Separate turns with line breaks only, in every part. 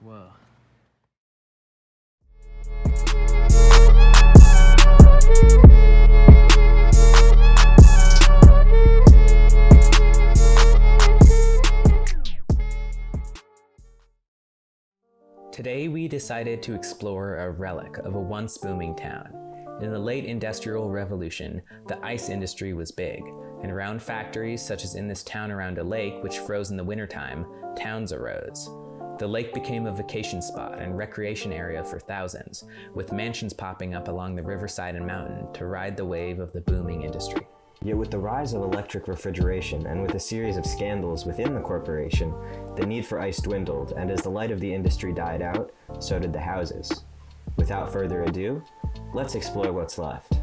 Whoa. Today we decided to explore a relic of a once booming town. In the late Industrial Revolution, the ice industry was big, and around factories such as in this town around a lake which froze in the wintertime, towns arose. The lake became a vacation spot and recreation area for thousands, with mansions popping up along the riverside and mountain to ride the wave of the booming industry.
Yet with the rise of electric refrigeration and with a series of scandals within the corporation, the need for ice dwindled, and as the light of the industry died out, so did the houses. Without further ado, let's explore what's left.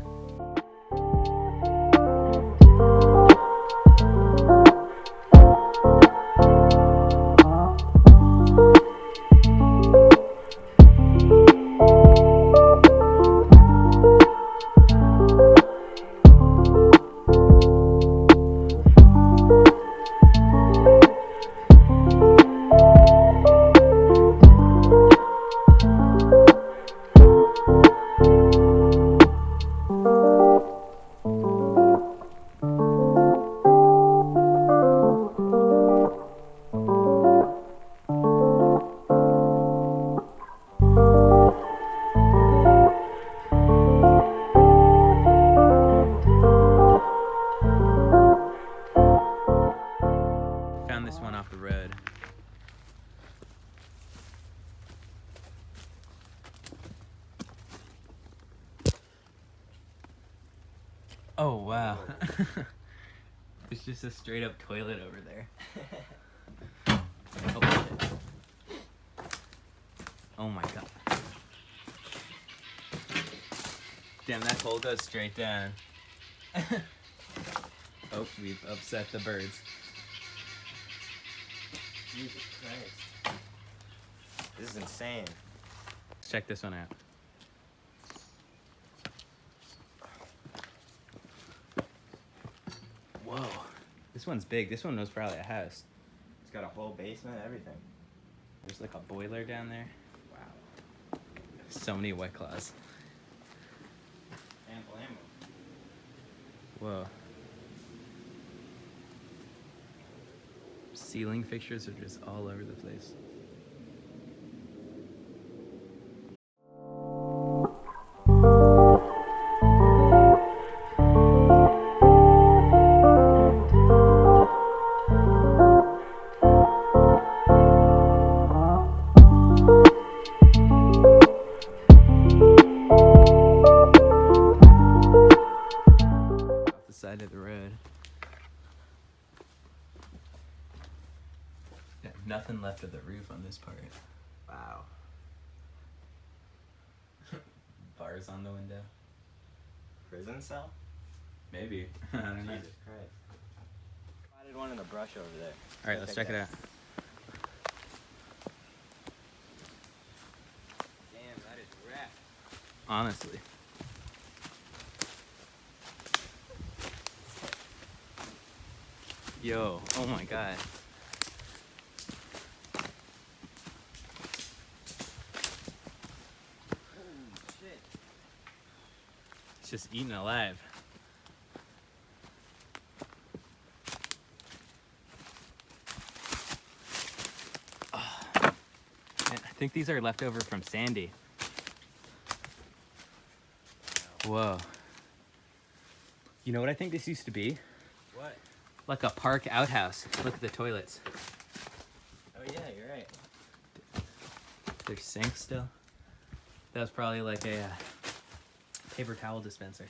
Found this one off the road. Oh wow. It's just a straight up toilet over there. Oh shit. Oh my god. Damn, that hole goes straight down. Oh, we've upset the birds.
Jesus Christ. This is insane.
Let's check this one out. Whoa. This one's big. This one was probably a house.
It's got a whole basement, everything.
There's like a boiler down there. Wow. So many White Claws.
Ample ammo.
Whoa. Ceiling fixtures are just all over the place. Off the side of the road. Yeah, nothing left of the roof on this part.
Wow.
Bars on the window.
Prison cell?
Maybe. I don't know.
Jesus Christ. I did one in the brush over there.
Alright, let's check it out.
Damn, that is wrecked.
Honestly. Yo, oh my god.
Shit.
It's just eaten alive. Oh. I think these are left over from Sandy. Whoa. You know what I think this used to be?
What?
Like a park outhouse. Look at the toilets.
Oh yeah, you're right.
There's sinks still. That was probably like a paper towel dispenser.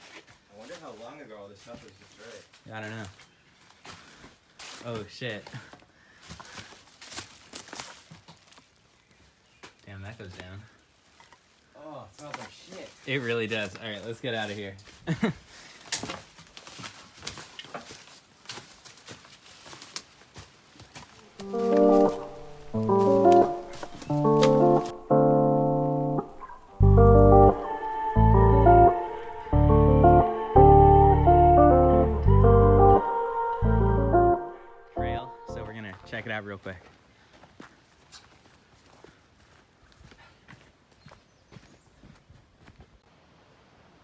I wonder how long ago all this stuff was destroyed.
I don't know. Oh shit. Damn, that goes down.
Oh, it smells like shit.
It really does. Alright, let's get out of here. Trail, so we're gonna check it out real quick.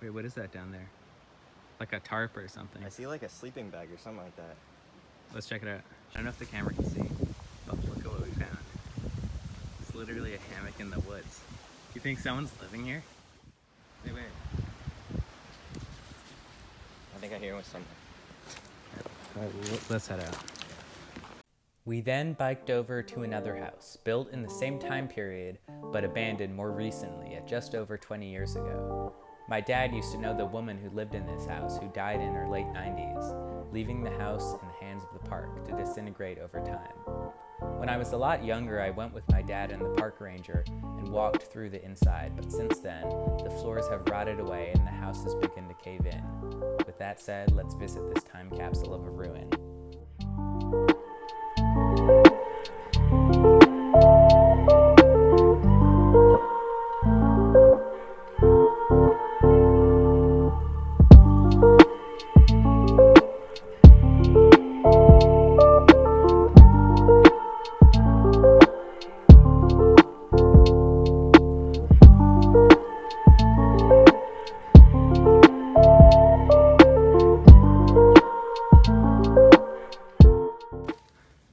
Wait, what is that down there? Like a tarp or something.
I see like a sleeping bag or something like that.
Let's check it out. I don't know if the camera can see, but look at what we found. It's literally a hammock in the woods. You think someone's living here?
Wait, wait. I think I hear something.
Let's head out. We then biked over to another house, built in the same time period, but abandoned more recently at just over 20 years ago. My dad used to know the woman who lived in this house, who died in her late 90s, leaving the house in the hands of the park to disintegrate over time. When I was a lot younger, I went with my dad and the park ranger and walked through the inside, but since then, the floors have rotted away and the house has begun to cave in. With that said, let's visit this time capsule of a ruin.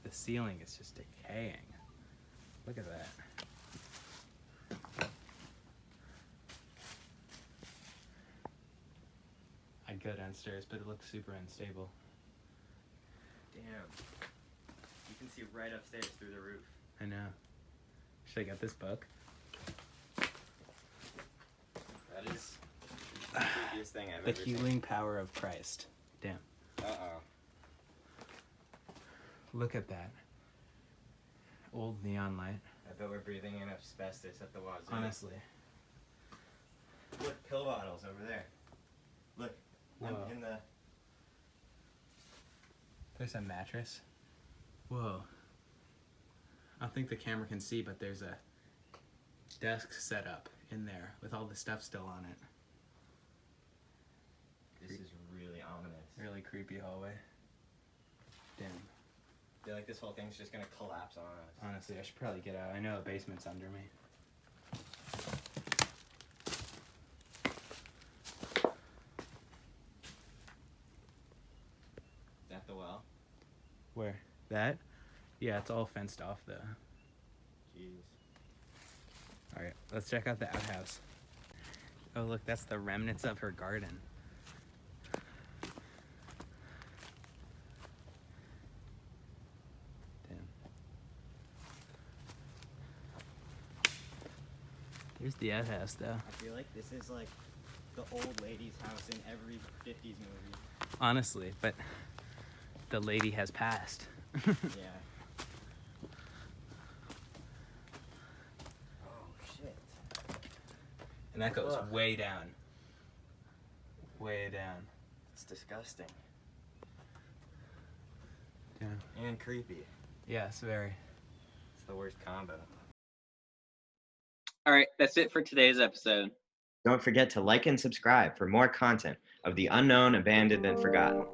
The ceiling is just decaying. Look at that. I'd go downstairs, but it looks super unstable.
Damn. You can see right upstairs through the roof.
I know. Should I get this book?
That is the creepiest thing I've
The
ever seen.
Healing Power of Christ. Damn.
Uh-oh.
Look at that. Old neon light.
I bet we're breathing in asbestos at the wazoo.
Honestly.
Look, pill bottles over there. Look, I'm
Whoa.
in the...
There's a mattress. Whoa. I don't think the camera can see, but there's a desk set up in there with all the stuff still on it.
This is really ominous.
Really creepy hallway. Damn.
I feel like this whole thing's just gonna collapse on us.
Honestly, I should probably get out. I know a basement's under me.
Is that the well?
Where? That? Yeah, it's all fenced off though.
Jeez.
Alright, let's check out the outhouse. Oh look, that's the remnants of her garden. Damn. There's the outhouse though.
I feel like this is like the old lady's house in every 50s movie.
Honestly, but the lady has passed.
Yeah. Oh, shit.
And that goes
Ugh.
way down. Way down.
It's disgusting.
Yeah.
And creepy.
Yes, very.
It's the worst combo.
All right, that's it for today's episode.
Don't forget to like and subscribe for more content of the unknown, abandoned, and forgotten.